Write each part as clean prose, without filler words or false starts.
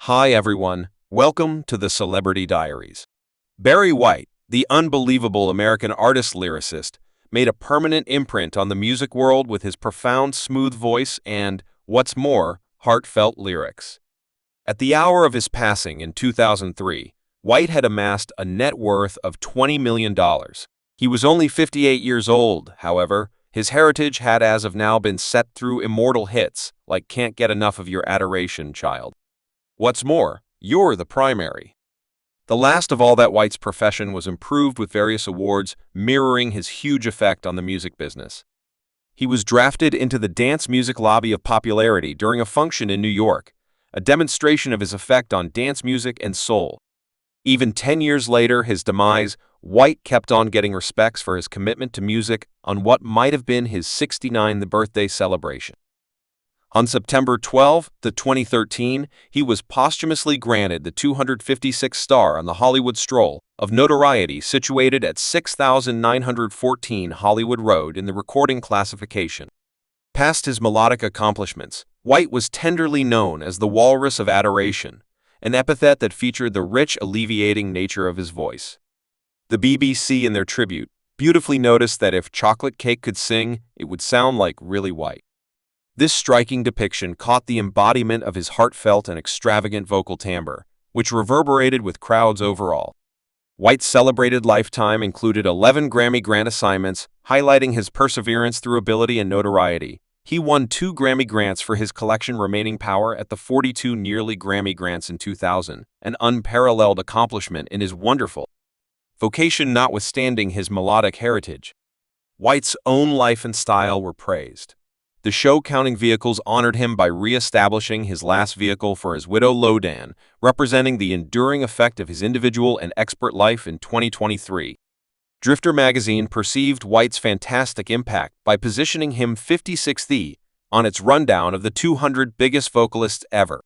Hi everyone, welcome to the Celebrity Diaries. Barry White, the unbelievable American artist-lyricist, made a permanent imprint on the music world with his profound, smooth voice and, what's more, heartfelt lyrics. At the hour of his passing in 2003, White had amassed a net worth of $20 million. He was only 58 years old, however. His heritage had as of now been set through immortal hits like Can't Get Enough of Your Adoration, Child. What's more, you're the primary. The last of all that White's profession was improved with various awards mirroring his huge effect on the music business. He was drafted into the dance music lobby of popularity during a function in New York, a demonstration of his effect on dance music and soul. Even 10 years later, his demise, White kept on getting respects for his commitment to music on what might have been his 69th birthday celebration. On September 12, 2013, he was posthumously granted the 256th star on the Hollywood Stroll of Notoriety situated at 6914 Hollywood Road in the recording classification. Past his melodic accomplishments, White was tenderly known as the Walrus of Adoration, an epithet that featured the rich, alleviating nature of his voice. The BBC, in their tribute, beautifully noticed that if chocolate cake could sing, it would sound like really White. This striking depiction caught the embodiment of his heartfelt and extravagant vocal timbre, which reverberated with crowds overall. White's celebrated lifetime included 11 Grammy Grant assignments, highlighting his perseverance through ability and notoriety. He won 2 Grammy Grants for his collection Remaining Power at the 42 Nearly Grammy Grants in 2000, an unparalleled accomplishment in his wonderful vocation notwithstanding his melodic heritage. White's own life and style were praised. The show-counting vehicles honored him by re-establishing his last vehicle for his widow Lodan, representing the enduring effect of his individual and expert life in 2023. Drifter magazine perceived White's fantastic impact by positioning him 56th on its rundown of the 200 biggest vocalists ever.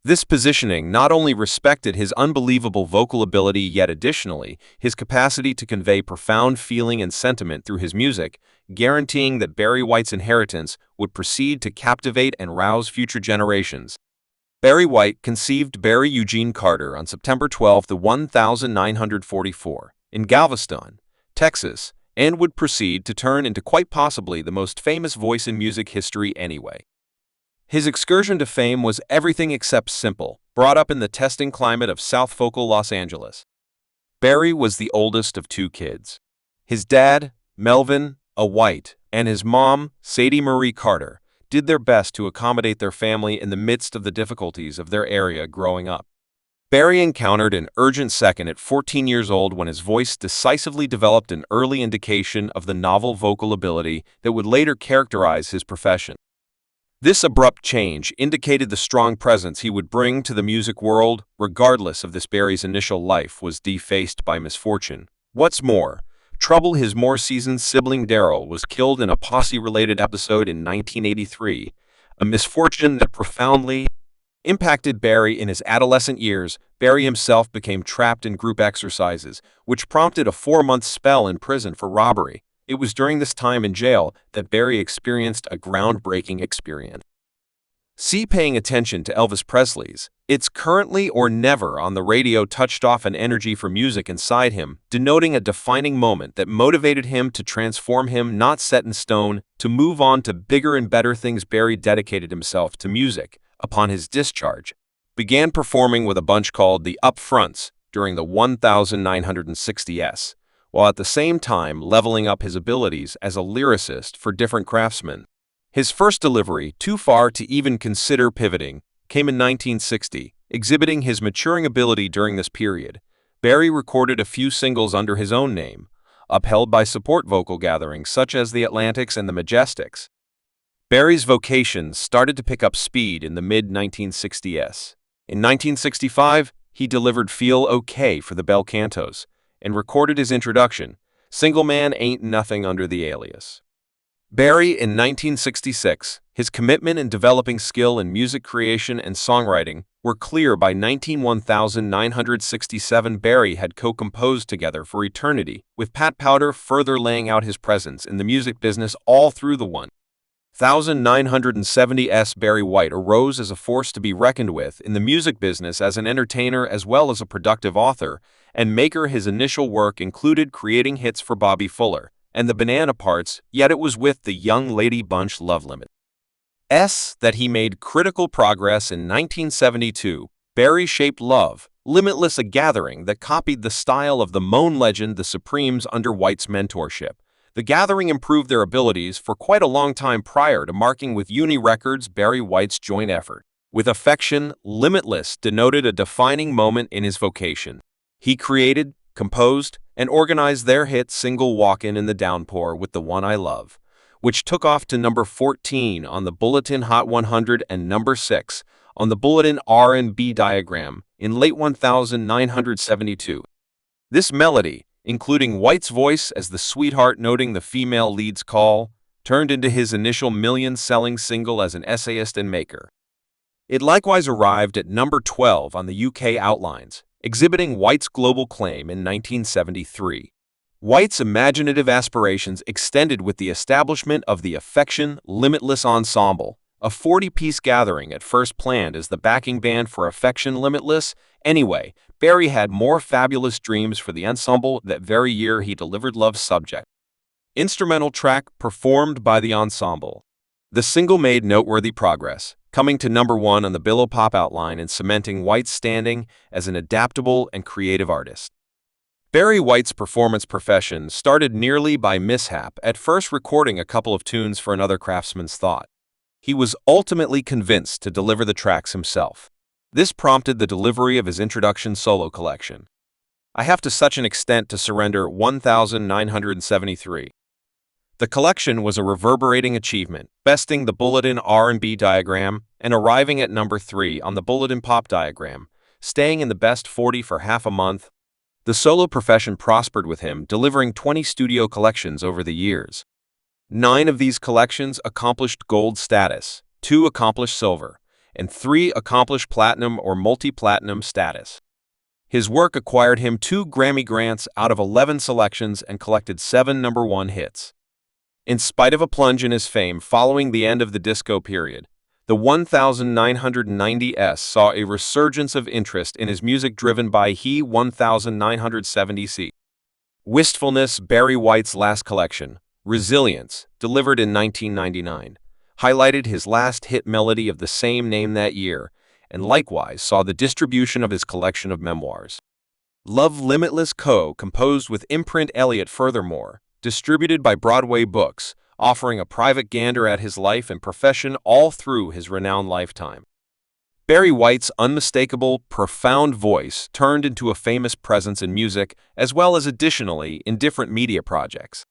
This positioning not only respected his unbelievable vocal ability, yet additionally, his capacity to convey profound feeling and sentiment through his music, guaranteeing that Barry White's inheritance would proceed to captivate and rouse future generations. Barry White conceived Barry Eugene Carter on September 12, 1944, in Galveston, Texas, and would proceed to turn into quite possibly the most famous voice in music history anyway. His excursion to fame was everything except simple, brought up in the testing climate of South Focal, Los Angeles. Barry was the oldest of 2 kids. His dad, Melvin, a White, and his mom, Sadie Marie Carter, did their best to accommodate their family in the midst of the difficulties of their area growing up. Barry encountered an urgent second at 14 years old when his voice decisively developed an early indication of the novel vocal ability that would later characterize his profession. This abrupt change indicated the strong presence he would bring to the music world, regardless of this. Barry's initial life was defaced by misfortune. What's more, trouble. His more seasoned sibling Daryl was killed in a posse-related episode in 1983, a misfortune that profoundly impacted Barry in his adolescent years. Barry himself became trapped in group exercises, which prompted a 4-month spell in prison for robbery. It was during this time in jail that Barry experienced a groundbreaking experience. See, paying attention to Elvis Presley's "It's Currently or Never" on the radio touched off an energy for music inside him, denoting a defining moment that motivated him to transform him, not set in stone, to move on to bigger and better things. Barry dedicated himself to music upon his discharge, began performing with a bunch called the Up Fronts during the 1960s. While at the same time leveling up his abilities as a lyricist for different craftsmen. His first delivery, Too Far to Even Consider Pivoting, came in 1960, exhibiting his maturing ability during this period. Barry recorded a few singles under his own name, upheld by support vocal gatherings such as the Atlantics and the Majestics. Barry's vocation started to pick up speed in the mid-1960s. In 1965, he delivered Feel OK for the Bel Cantos, and recorded his introduction, Single Man Ain't Nothing, under the alias Barry. In 1966, his commitment and developing skill in music creation and songwriting were clear. By 1967, Barry had co-composed Together for Eternity with Pat Powder, further laying out his presence in the music business all through the 1970s. Barry White arose as a force to be reckoned with in the music business as an entertainer as well as a productive author and maker. His initial work included creating hits for Bobby Fuller and the Banana Parts, yet it was with the Young Lady Bunch Love Limit that he made critical progress. In 1972, Barry shaped Love, Limitless, a gathering that copied the style of the Moan legend The Supremes under White's mentorship. The gathering improved their abilities for quite a long time prior to marking with Uni Records. Barry White's joint effort with Affection, Limitless denoted a defining moment in his vocation. He created, composed, and organized their hit single Walkin' in the Downpour with The One I Love, which took off to number 14 on the Bulletin Hot 100 and number 6 on the Bulletin R&B Diagram in late 1972. This melody, including White's voice as the sweetheart noting the female lead's call, turned into his initial million-selling single as an essayist and maker. It likewise arrived at number 12 on the UK Outlines, exhibiting White's global claim in 1973. White's imaginative aspirations extended with the establishment of the Affection, Limitless Ensemble, a 40-piece gathering at first planned as the backing band for Affection, Limitless. Anyway, Barry had more fabulous dreams for the ensemble. That very year he delivered Love's Subject, instrumental track performed by the ensemble. The single made noteworthy progress, coming to number 1 on the Billow Pop Outline and cementing White's standing as an adaptable and creative artist. Barry White's performance profession started nearly by mishap, at first recording a couple of tunes for another craftsman's thought. He was ultimately convinced to deliver the tracks himself. This prompted the delivery of his introduction solo collection, I Have to Such an Extent to Surrender 1973. The collection was a reverberating achievement, besting the Bulletin R&B Diagram and arriving at number 3 on the Bulletin Pop Diagram, staying in the best 40 for half a month. The solo profession prospered with him, delivering 20 studio collections over the years. 9 of these collections accomplished gold status, 2 accomplished silver, and 3 accomplished platinum or multi-platinum status. His work acquired him 2 Grammy grants out of 11 selections and collected 7 number 1 hits. In spite of a plunge in his fame following the end of the disco period, the 1990s saw a resurgence of interest in his music driven by He 1970s. Wistfulness, Barry White's last collection, Resilience, delivered in 1999, highlighted his last hit melody of the same name that year, and likewise saw the distribution of his collection of memoirs. Love Limitless composed with Imprint Elliott, furthermore, distributed by Broadway Books, offering a private gander at his life and profession all through his renowned lifetime. Barry White's unmistakable, profound voice turned into a famous presence in music as well as additionally in different media projects.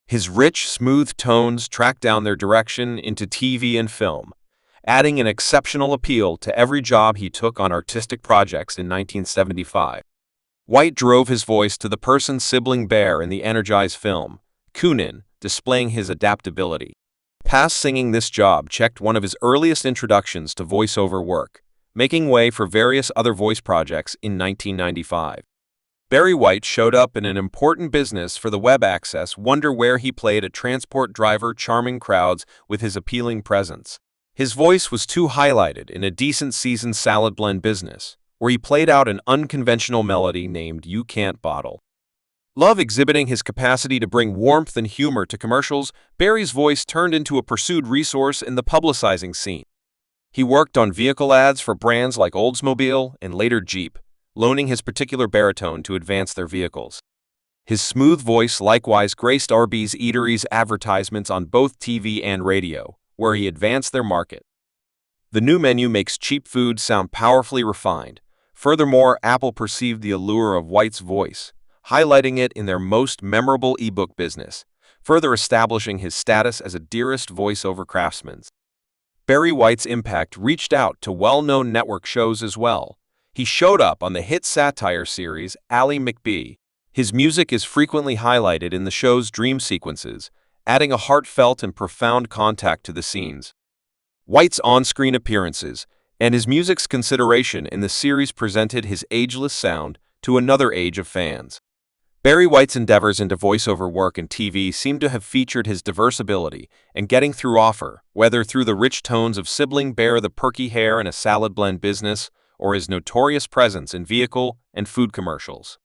His rich, smooth tones tracked down their direction into TV and film, adding an exceptional appeal to every job he took on artistic projects in 1975. White drove his voice to the person sibling bear in the Energize film, Kunin, displaying his adaptability. Past singing, this job checked one of his earliest introductions to voiceover work, making way for various other voice projects in 1995. Barry White showed up in an important business for the web access wonder where he played a transport driver charming crowds with his appealing presence. His voice was too highlighted in a decent seasoned salad blend business, where he played out an unconventional melody named You Can't Bottle. Love exhibiting his capacity to bring warmth and humor to commercials, Barry's voice turned into a pursued resource in the publicizing scene. He worked on vehicle ads for brands like Oldsmobile and later Jeep, loaning his particular baritone to advance their vehicles. His smooth voice likewise graced Arby's Eateries advertisements on both TV and radio, where he advanced their market. The new menu makes cheap food sound powerfully refined. Furthermore, Apple perceived the allure of White's voice, highlighting it in their most memorable ebook business, further establishing his status as a dearest voiceover craftsman. Barry White's impact reached out to well-known network shows as well. He showed up on the hit satire series Ally McBee. His music is frequently highlighted in the show's dream sequences, adding a heartfelt and profound contact to the scenes. White's on-screen appearances and his music's consideration in the series presented his ageless sound to another age of fans. Barry White's endeavors into voiceover work and TV seem to have featured his diverse ability and getting through offer, whether through the rich tones of Sibling Bear the Perky Hair in a salad blend business or his notorious presence in vehicle and food commercials.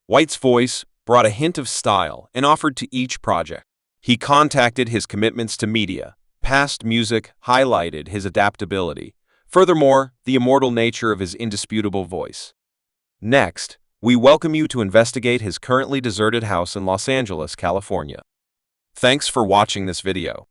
White's voice brought a hint of style and offered to each project. He contacted his commitments to media. Past music highlighted his adaptability. Furthermore, the immortal nature of his indisputable voice. Next, we welcome you to investigate his currently deserted house in Los Angeles, California. Thanks for watching this video.